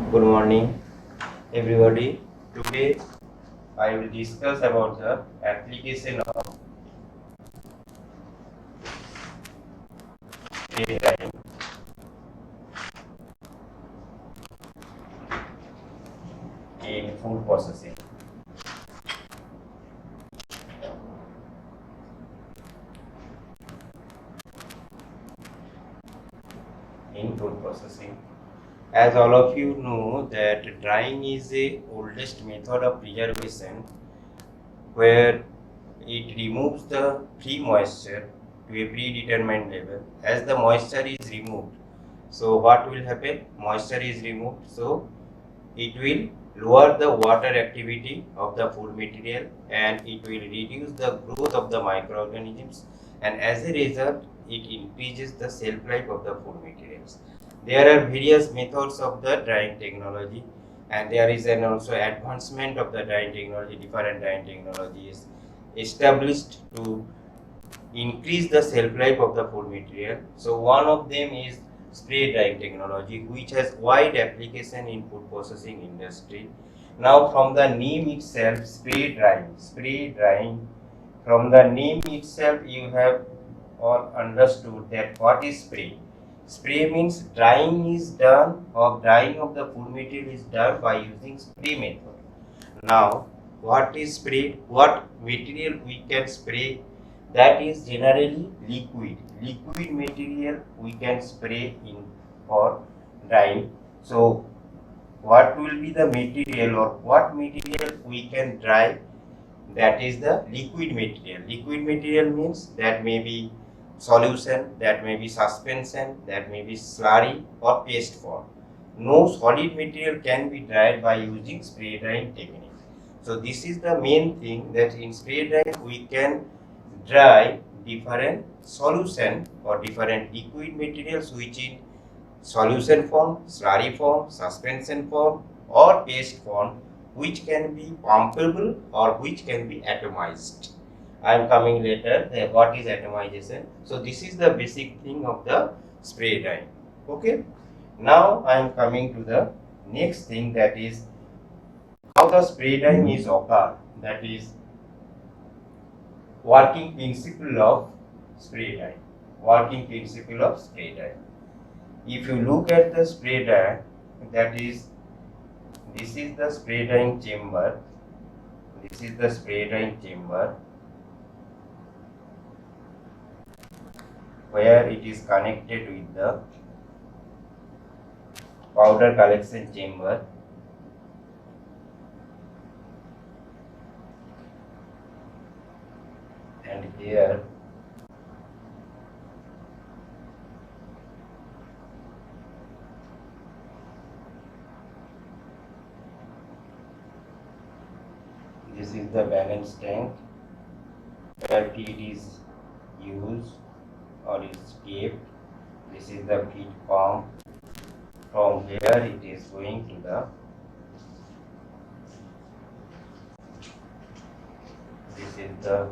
Good morning, everybody. Today I will discuss about the application of spray drying in food processing. As all of you know that drying is the oldest method of preservation where it removes the free moisture to a predetermined level. As the moisture is removed, so what will happen? Moisture is removed, so it will lower the water activity of the food material and it will reduce the growth of the microorganisms, and as a result it increases the shelf life of the food materials. There are various methods of the drying technology, and there is an also advancement of the drying technology. Different drying technologies established to increase the shelf life of the food material. So one of them is spray drying technology, which has wide application in food processing industry. Now from the name itself, spray drying, from the name itself you have all understood that what is spray. Spray means drying is done, or drying of the food material is done by using spray method. Now, what is sprayed? What material we can spray? That is generally liquid. Liquid material we can spray in for drying. So, what will be the material, or what material we can dry? That is the liquid material. Liquid material means that may be solution, that may be suspension, that may be slurry or paste form. No solid material can be dried by using spray drying technique. So this is the main thing, that in spray drying we can dry different solution or different liquid materials which in solution form, slurry form, suspension form or paste form, which can be pumpable or which can be atomized. I am coming later what is atomization. So this is the basic thing of the spray drying. Okay. Now I am coming to the next thing, that is how the spray drying is occur. That is working principle of spray drying. Working principle of spray drying. If you look at the spray dryer, that is, this is the spray drying chamber. This is the spray drying chamber where it is connected with the powder collection chamber. And here this is the balance tank where feed is used or is kept. This is the feed pump. From here it is going to the, this is the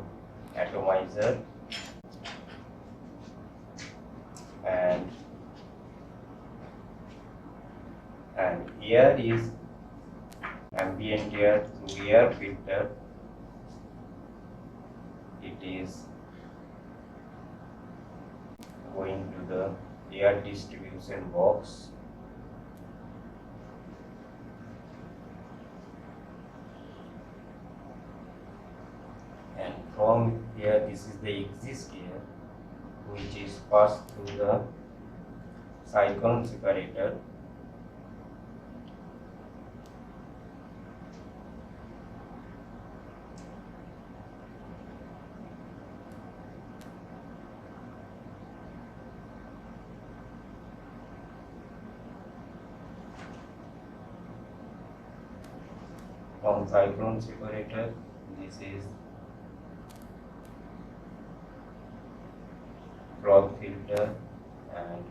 atomizer, and here is ambient air through air filter. It is going to the air distribution box, and from here this is the exist air which is passed through the cyclone separator. From cyclone separator, this is cloth filter, and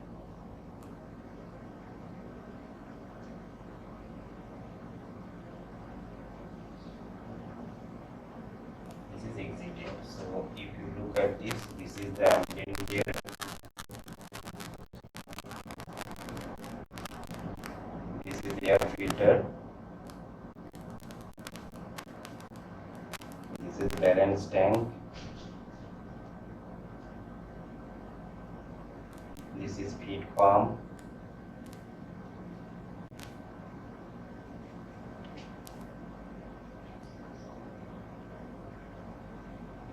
this is exit air. So if you look at this, this is the ambient air. This is air filter. This is clearance tank. This is feed pump.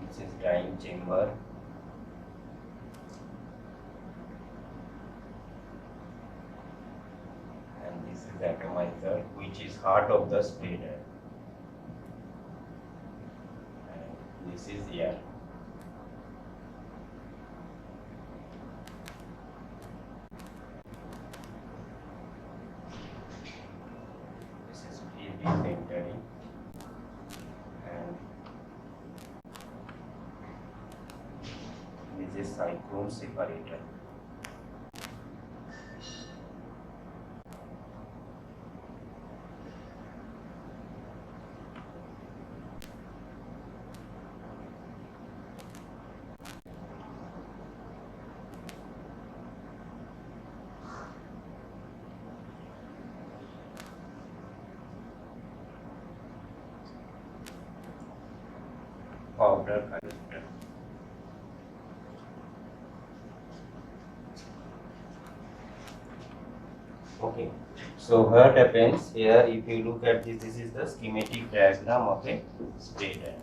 This is drying chamber. And this is atomizer, which is heart of the spreader. And this is air. This is field entering. And this is cyclone separator. Powder collector. Okay, so what happens here, if you look at this is the schematic diagram of a spreader.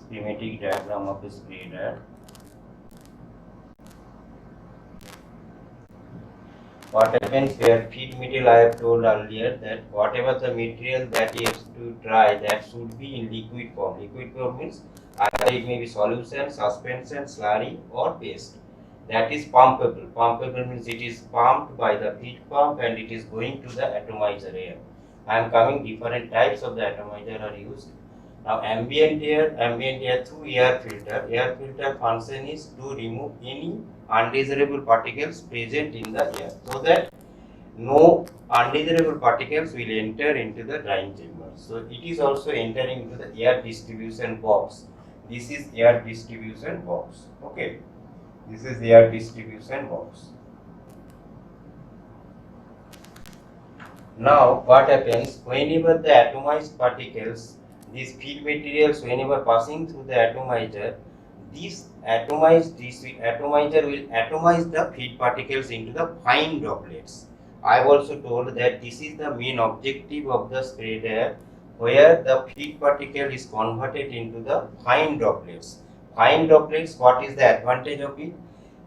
Schematic diagram of a spreader. What happens here, feed material, I have told earlier that whatever the material that is to dry, that should be in liquid form. Liquid form means either it may be solution, suspension, slurry or paste. That is pumpable. Pumpable means it is pumped by the feed pump and it is going to the atomizer air. I am coming, different types of the atomizer are used. Now ambient air through air filter. Air filter function is to remove any undesirable particles present in the air, so that no undesirable particles will enter into the drying chamber. So it is also entering into the air distribution box. This is air distribution box. Okay, this is air distribution box. Now what happens, whenever the atomized particles, these feed materials, whenever passing through the atomizer, this atomizer will atomize the feed particles into the fine droplets. I have also told that this is the main objective of the spreader, where the feed particle is converted into the fine droplets. Fine droplets, what is the advantage of it?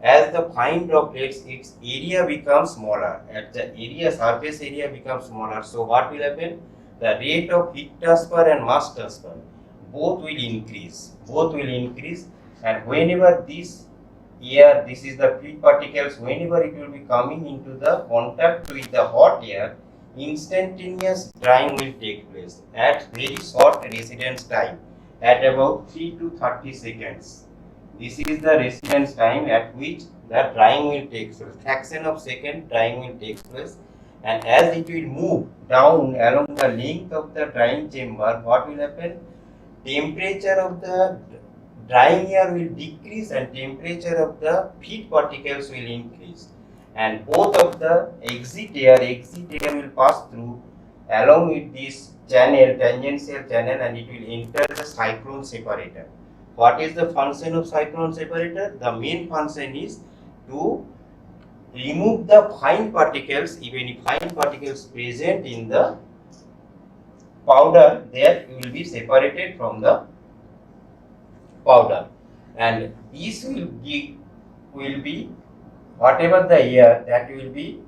As the fine droplets, its area becomes smaller. At the area, surface area becomes smaller. So what will happen? The rate of heat transfer and mass transfer, both will increase. Both will increase. And whenever this air, this is the feed particles, whenever it will be coming into the contact with the hot air, instantaneous drying will take place at very short residence time, at about 3 to 30 seconds. This is the residence time at which the drying will take place. Fraction of second drying will take place. And as it will move down along the length of the drying chamber, what will happen? Temperature of the drying air will decrease and temperature of the feed particles will increase. And both of the exit air will pass through along with this channel, tangential channel, and it will enter the cyclone separator. What is the function of cyclone separator? The main function is to remove the fine particles, even if fine particles present in the powder, that will be separated from the powder, and this will be whatever the air that will be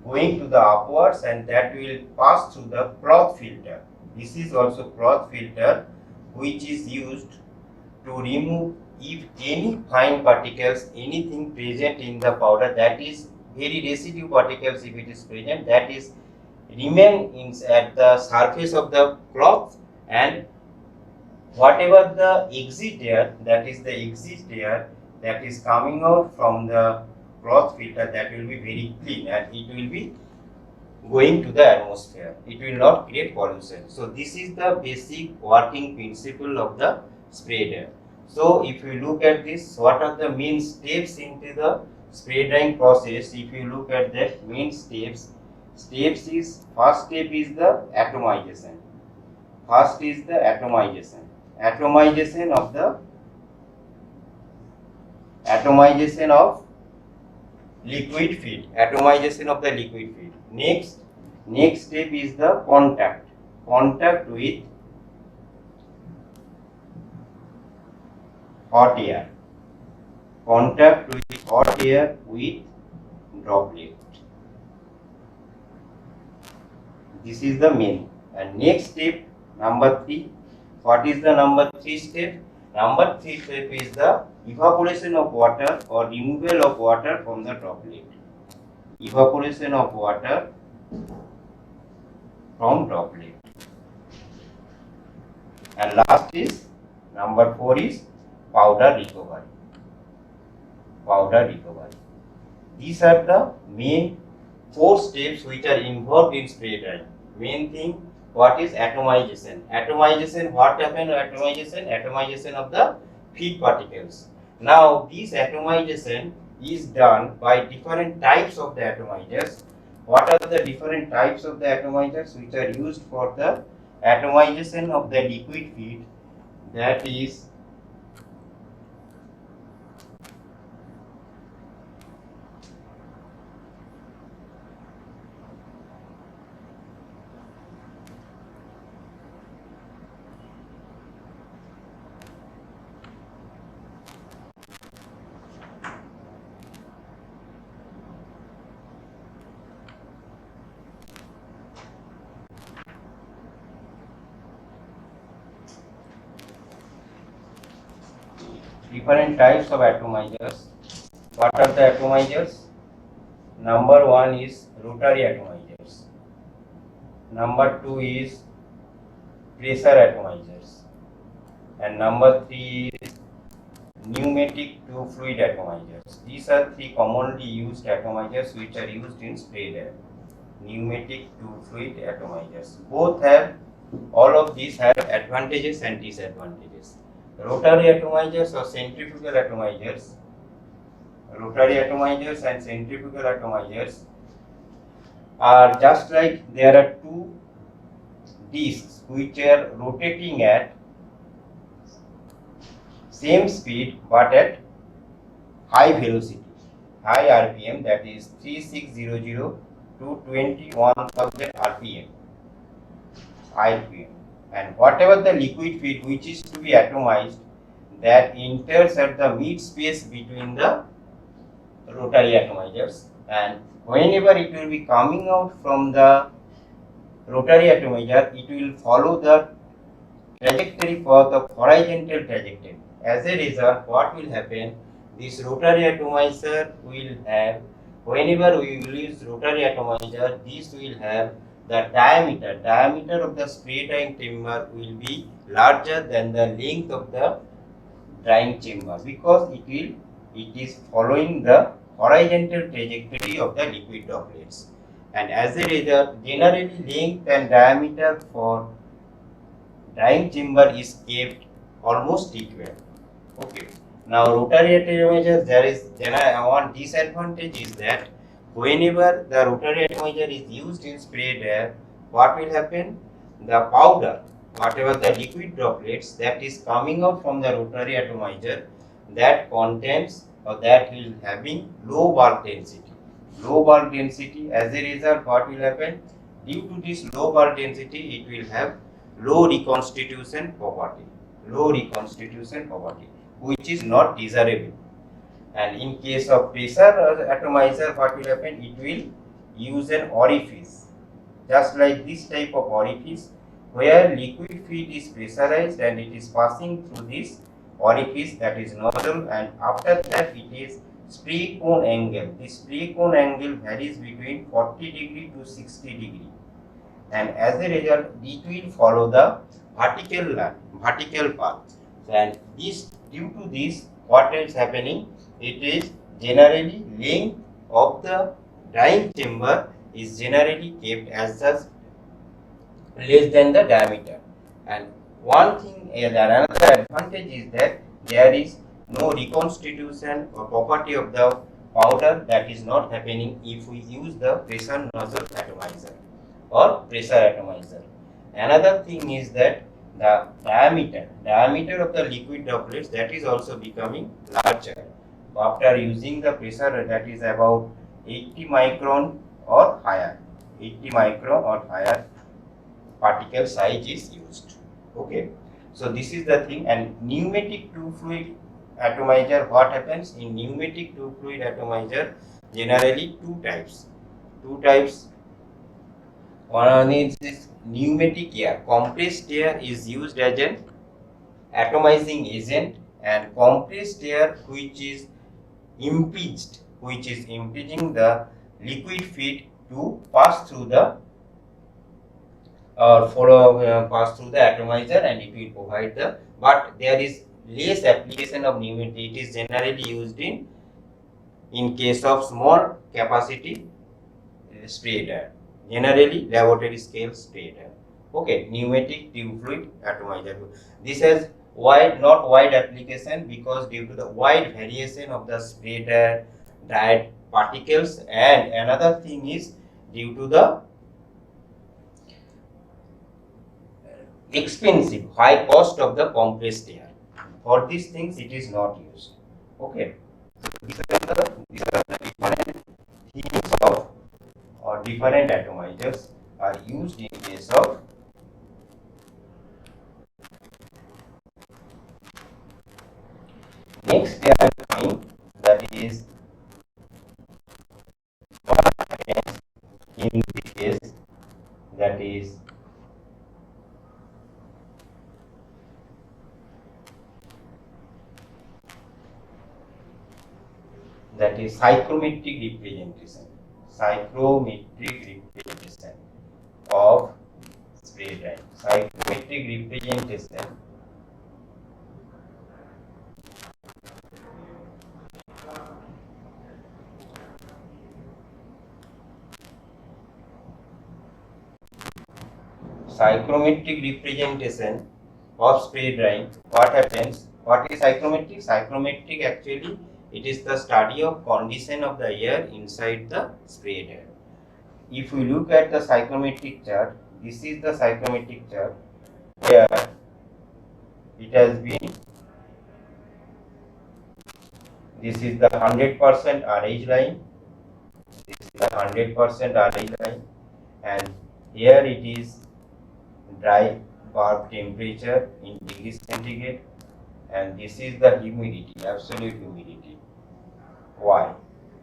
going to the upwards, and that will pass through the cloth filter. This is also cloth filter, which is used to remove if any fine particles, anything present in the powder, that is very residue particles, if it is present, that is remain at the surface of the cloth, and whatever the exit air, that is the exit air that is coming out from the cloth filter, that will be very clean and it will be going to the atmosphere. It will not create pollution. So this is the basic working principle of the spreader. So if you look at this, what are the main steps into the spray drying process? If you look at that main steps, steps is, first step is the atomization. First is the atomization. Atomization of liquid feed. Atomization of the liquid feed. Next step is the contact. Contact with hot air. Contact with hot air with droplet. This is the main. And next step, number 3. What is the number 3 step? Number 3 step is the evaporation of water or removal of water from the droplet. Evaporation of water from droplet. And last is, number 4 is powder recovery. Powder recovery. These are the main 4 steps which are involved in spray drying. Main thing, what is atomization? Atomization, what happened? Atomization of the feed particles. Now, this atomization is done by different types of the atomizers. What are the different types of the atomizers which are used for the atomization of the liquid feed? That is different types of atomizers. What are the atomizers? Number 1 is rotary atomizers. Number 2 is pressure atomizers. And number 3 is pneumatic to fluid atomizers. These are 3 commonly used atomizers which are used in spray drying. Pneumatic to fluid atomizers. All of these have advantages and disadvantages. Rotary atomizers or centrifugal atomizers. Rotary atomizers and centrifugal atomizers are just like there are 2 discs which are rotating at same speed but at high velocity, high RPM, that is 3600 to 21,000 RPM. And whatever the liquid feed which is to be atomized, that enters at the mid space between the rotary atomizers, and whenever it will be coming out from the rotary atomizer, it will follow the trajectory for the horizontal trajectory. As a result, what will happen? This rotary atomizer will have, whenever we will use rotary atomizer, this will have the diameter of the spray drying chamber will be larger than the length of the drying chamber, because it is following the horizontal trajectory of the liquid droplets. And as a result, generally length and diameter for drying chamber is kept almost equal. Okay. Now, rotary atomizer, there is one disadvantage is that whenever the rotary atomizer is used in spray dryer, what will happen? The powder, whatever the liquid droplets that is coming out from the rotary atomizer, that contains or that will having low bulk density. Low bulk density, as a result, what will happen? Due to this low bulk density, it will have low reconstitution property. Low reconstitution property, which is not desirable. And in case of pressure atomizer, what will happen? It will use an orifice, just like this type of orifice, where liquid feed is pressurized and it is passing through this orifice, that is nozzle, and after that it is spray cone angle. This spray cone angle varies between 40 degree to 60 degree, and as a result, it will follow the vertical path. And this, due to this, what is happening? It is generally length of the drying chamber is generally kept as just less than the diameter. And one thing, another advantage is that there is no reconstitution or property of the powder that is not happening if we use the pressure nozzle atomizer or pressure atomizer. Another thing is that the diameter of the liquid droplets, that is also becoming larger after using the pressure, that is about 80 micron or higher. 80 micron or higher particle size is used. Okay, so this is the thing. And pneumatic two fluid atomizer, what happens in pneumatic two fluid atomizer? Generally two types. One is this pneumatic air. Compressed air is used as an atomizing agent, and compressed air which is impinging the liquid feed to pass through the pass through the atomizer, and it will provide the, but there is less application of pneumatic. It is generally used in case of small capacity sprayed air, generally laboratory scale sprayed air. Okay, pneumatic tube fluid atomizer. This has not wide application because due to the wide variation of the sprayed air, dried particles, and another thing is due to the expensive high cost of the compressed air. For these things it is not used. Okay, these are the different themes of or different atomizers are used in case of next they are coming, that is what happens in this case, that is psychrometric representation. Psychrometric representation of spray drying. Psychrometric representation of spray drying. What happens? What is psychrometric? Psychrometric actually it is the study of condition of the air inside the sprayed air. If we look at the psychrometric chart, this is the psychrometric chart where it has been, this is the 100% RH line, this is the 100% RH line, and here it is dry bulb temperature in degrees centigrade, and this is the humidity, absolute humidity. Why?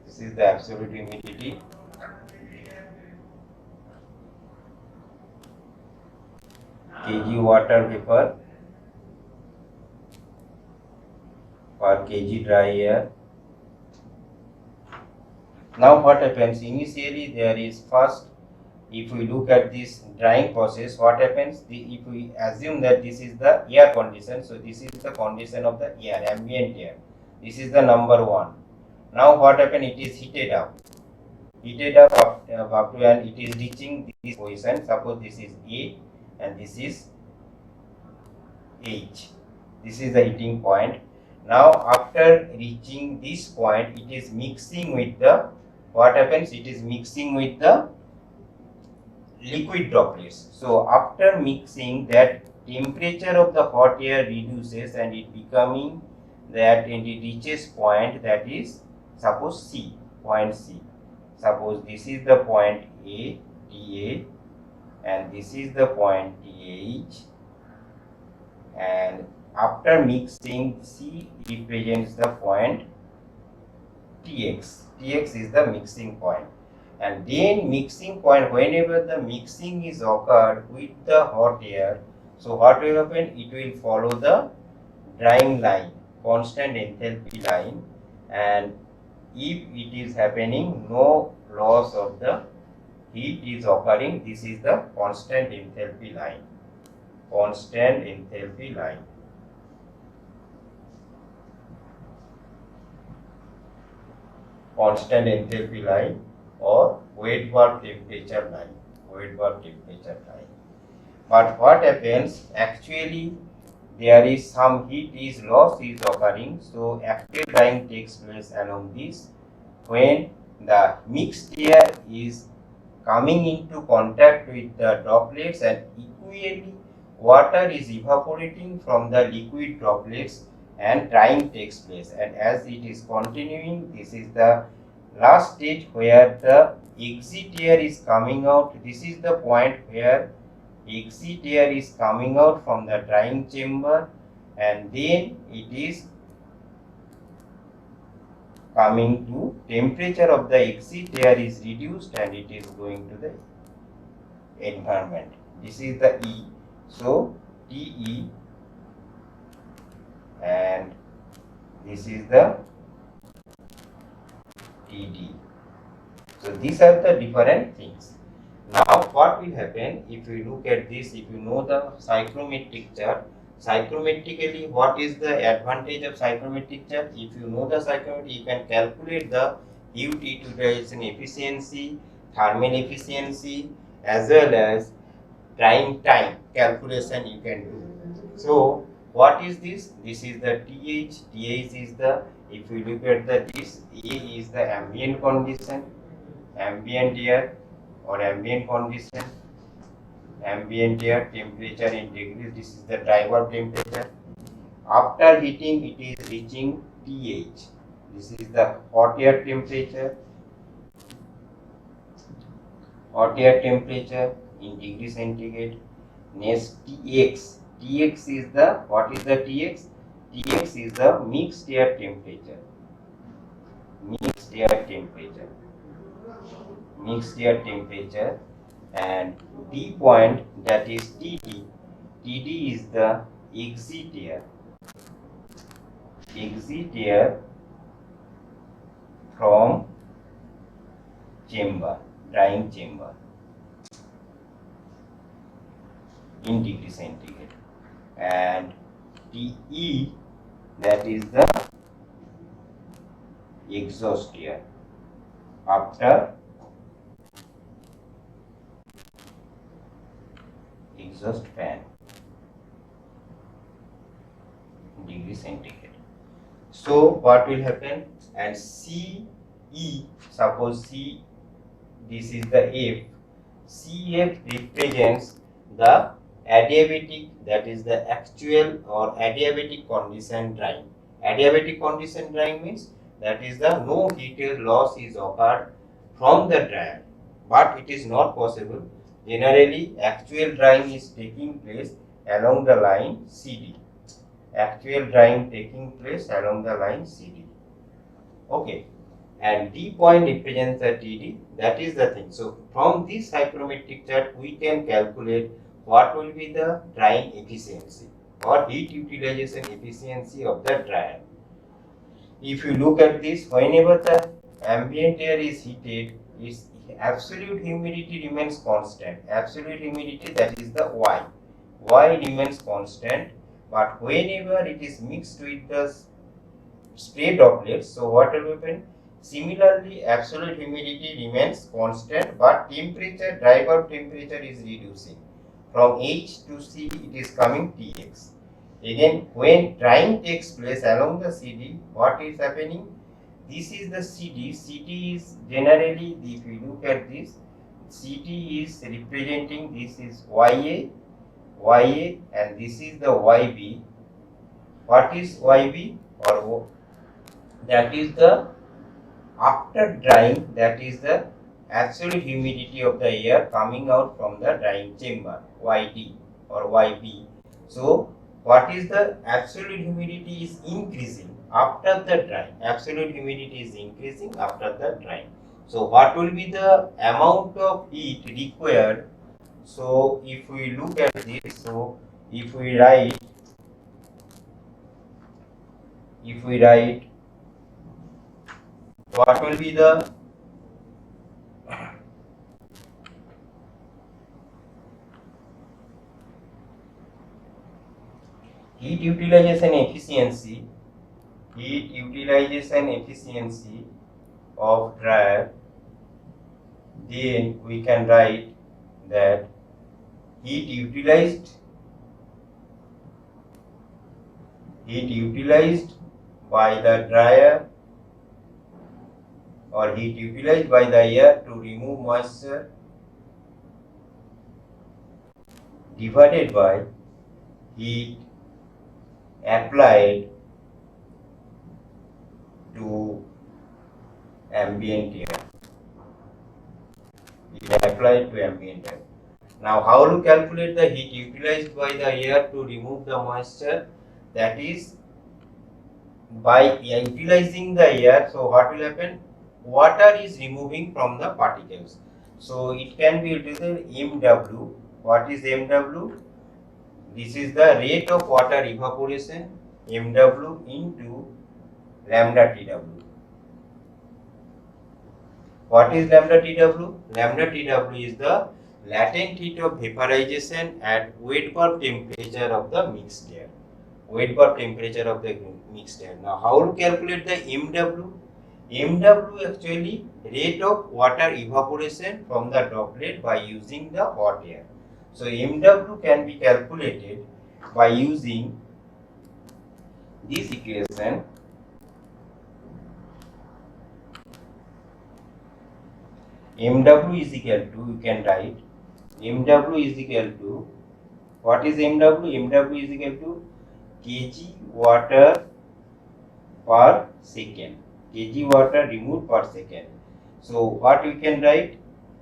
This is the absolute humidity. Kg water vapor per kg dry air. Now what happens? Initially there is first, if we look at this drying process, what happens? If we assume that this is the air condition, so this is the condition of the air, ambient air. This is the number 1. Now what happens? It is heated up up to, and it is reaching this position. Suppose this is A and this is H. This is the heating point. Now after reaching this point, it is mixing with the, what happens? It is mixing with the liquid droplets. So after mixing, that temperature of the hot air reduces and it becoming that, and it reaches point, that is suppose C, point C. Suppose this is the point A, TA, and this is the point TH, and after mixing, C represents the point TX. TX is the mixing point. And then mixing point, whenever the mixing is occurred with the hot air, so what will happen? It will follow the drying line, constant enthalpy line, and if it is happening, no loss of the heat is occurring, this is the constant enthalpy line. Constant enthalpy line. Constant enthalpy line or wet bulb temperature line. Wet bulb temperature line. But what happens? Actually, there is some heat is loss is occurring, so active drying takes place along this when the mixed air is coming into contact with the droplets and equally water is evaporating from the liquid droplets and drying takes place, and as it is continuing, this is the last stage where the exit air is coming out. This is the point where exit air is coming out from the drying chamber, and then it is coming to temperature of the exit air is reduced and it is going to the environment. This is the E. So TE, and this is the TD. So these are the different things. Now what will happen if you look at this, if you know the psychrometric chart, psychrometrically what is the advantage of psychrometric chart? If you know the psychrometric, you can calculate the heat utilization efficiency, thermal efficiency, as well as drying time calculation you can do. So what is this? This is the TH. TH is the, if you look at the this, A is the ambient condition, ambient air or ambient condition, ambient air temperature in degrees. This is the driver temperature. After heating, it is reaching TH. This is the hot air temperature. Hot air temperature in degree centigrade. Next TX. TX is the, what is the TX? TX is the mixed air temperature. Mixed air temperature. Mixed air temperature. And D point, that is TD. TD is the exit air. Exit air from chamber, drying chamber in degree centigrade. And TE, that is the exhaust air after exhaust fan, degree centigrade. So what will happen? And CE, suppose C, this is the F. CF represents the adiabatic, that is the actual or adiabatic condition drying. Adiabatic condition drying means that is the no heat loss is occurred from the dryer, but it is not possible. Generally, actual drying is taking place along the line CD. Actual drying taking place along the line CD. Okay. And D point represents the TD, that is the thing. So from this psychrometric chart, we can calculate what will be the drying efficiency or heat utilization efficiency of the dryer. If you look at this, whenever the ambient air is heated, its absolute humidity remains constant. Absolute humidity, that is the Y. Y remains constant, but whenever it is mixed with the spray droplets, so what will happen? Similarly, absolute humidity remains constant, but temperature, dry bulb temperature is reducing. From H to C, it is coming Tx. Again, when drying takes place along the CD, what is happening? This is the CD. CD is generally, if you look at this, CD is representing, this is YA, YA, and this is the YB. What is YB or O? That is the after drying, that is the absolute humidity of the air coming out from the drying chamber, YD or YB. So what is the absolute humidity is increasing after the drying. Absolute humidity is increasing after the drying. So what will be the amount of heat required? So if we look at this, so if we write what will be the heat utilization efficiency of dryer, then we can write that heat utilized by the dryer or heat utilized by the air to remove moisture divided by heat applied to ambient air. Now, how to calculate the heat utilized by the air to remove the moisture? That is by utilizing the air. So, what will happen? Water is removing from the particles. So, it can be written MW. What is MW? This is the rate of water evaporation, MW into lambda TW. What is lambda TW? Lambda TW is the latent heat of vaporization at weight bulb temperature of the mixed air. Weight bulb temperature of the mixed air. Now, how to calculate the MW? MW actually rate of water evaporation from the droplet by using the hot air. So, MW can be calculated by using this equation. MW is equal to, you can write, MW is equal to, what is MW? MW is equal to kg water per second. Kg water removed per second. So, what we can write?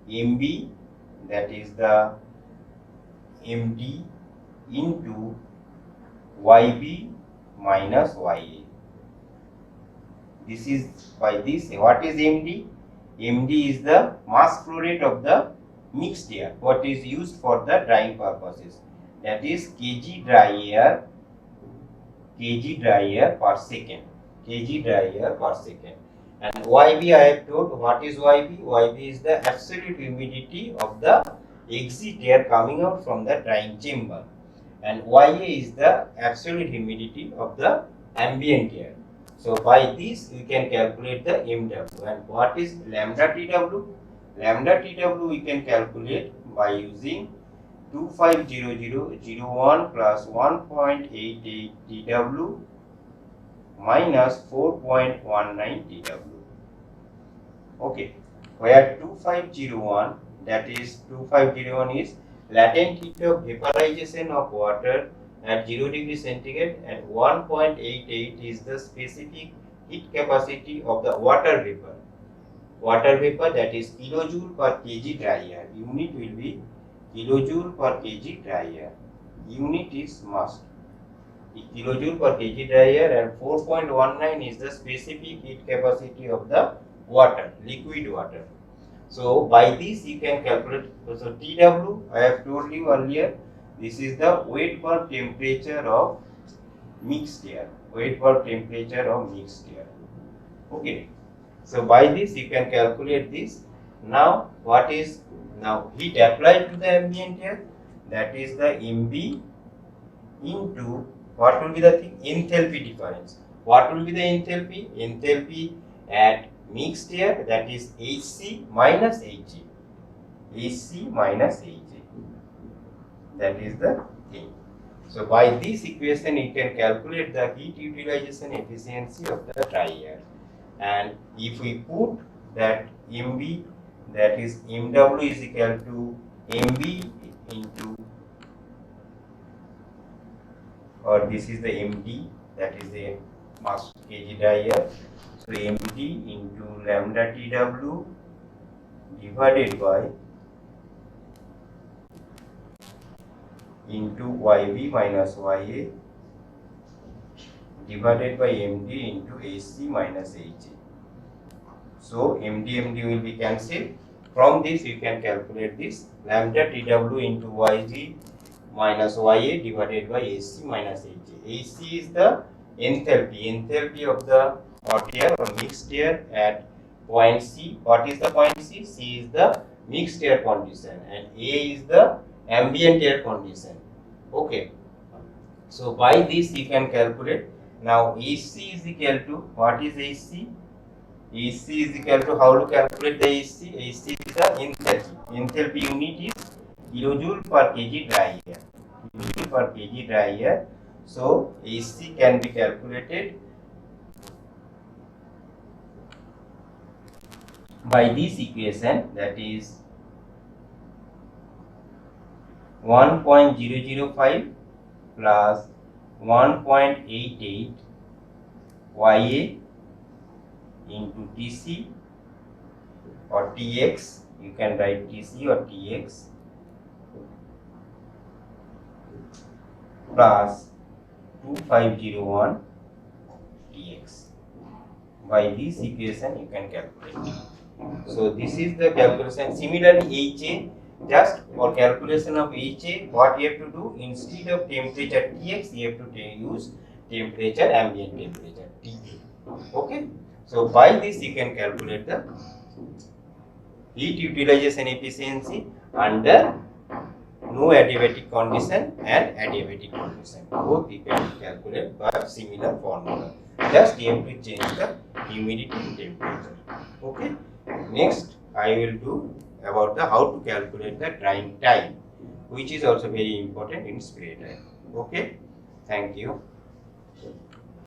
MB, that is the MD into YB minus YA. This is by this. What is MD? MD is the mass flow rate of the mixed air, what is used for the drying purposes. That is kg dry air per second. Kg dry air per second. And YB I have told. What is YB? YB is the absolute humidity of the exit air coming out from the drying chamber. And YA is the absolute humidity of the ambient air. So, by this we can calculate the MW. And what is lambda TW? Lambda TW we can calculate by using 250001 plus 1.88 TW minus 4.19 TW. Okay, where 2501, that is 2501 is latent heat of vaporization of water at 0 degree centigrade, and 1.88 is the specific heat capacity of the water vapor. Water vapor, that is kilojoule per kg dry air. Unit will be kilojoule per kg dry air. Unit is must. Kilojoule per kg dry air, and 4.19 is the specific heat capacity of the water, liquid water. So, by this you can calculate. So, TW I have told you earlier. This is the weight bulb temperature of mixed air. Weight bulb temperature of mixed air. Okay. So, by this you can calculate this. Now, what is now heat applied to the ambient air? That is the MB into what will be the thing? Enthalpy difference. What will be the enthalpy? Enthalpy at mixed air, that is HC minus HG. HC minus HG. That is the thing. So, by this equation you can calculate the heat utilization efficiency of the dry air. And if we put that MB, that is MW is equal to MB into, or this is the MD, that is the mass kg dry air. So, MD into lambda TW divided by into YB minus YA divided by MD into AC minus HA. So, MD will be cancelled. From this you can calculate this lambda TW into YG minus YA divided by AC minus HA. AC is the enthalpy of the hot air or mixed air at point C. What is the point C? C is the mixed air condition and A is the ambient air condition. Okay. So, by this you can calculate. Now, AC is equal to, what is AC? AC is equal to, how to calculate the AC? AC is the enthalpy. Enthalpy unit is kilojoule per kg dry air. Kilojoule per kg dry air. So, AC can be calculated by this equation, that is 1.005 plus 1.88 YA into TC or TX, you can write TC or TX, plus 2501 TX. By this equation you can calculate. So this is the calculation. Similarly, HA, just for calculation of HA, what you have to do, instead of temperature Tx, you have to use temperature, ambient temperature TA. Okay. So by this you can calculate the heat utilization efficiency under no adiabatic condition and adiabatic condition. Both you can calculate by similar formula. Just you have to change the humidity and temperature. Okay. Next, I will do about the how to calculate the drying time, which is also very important in spray time. Okay. Thank you.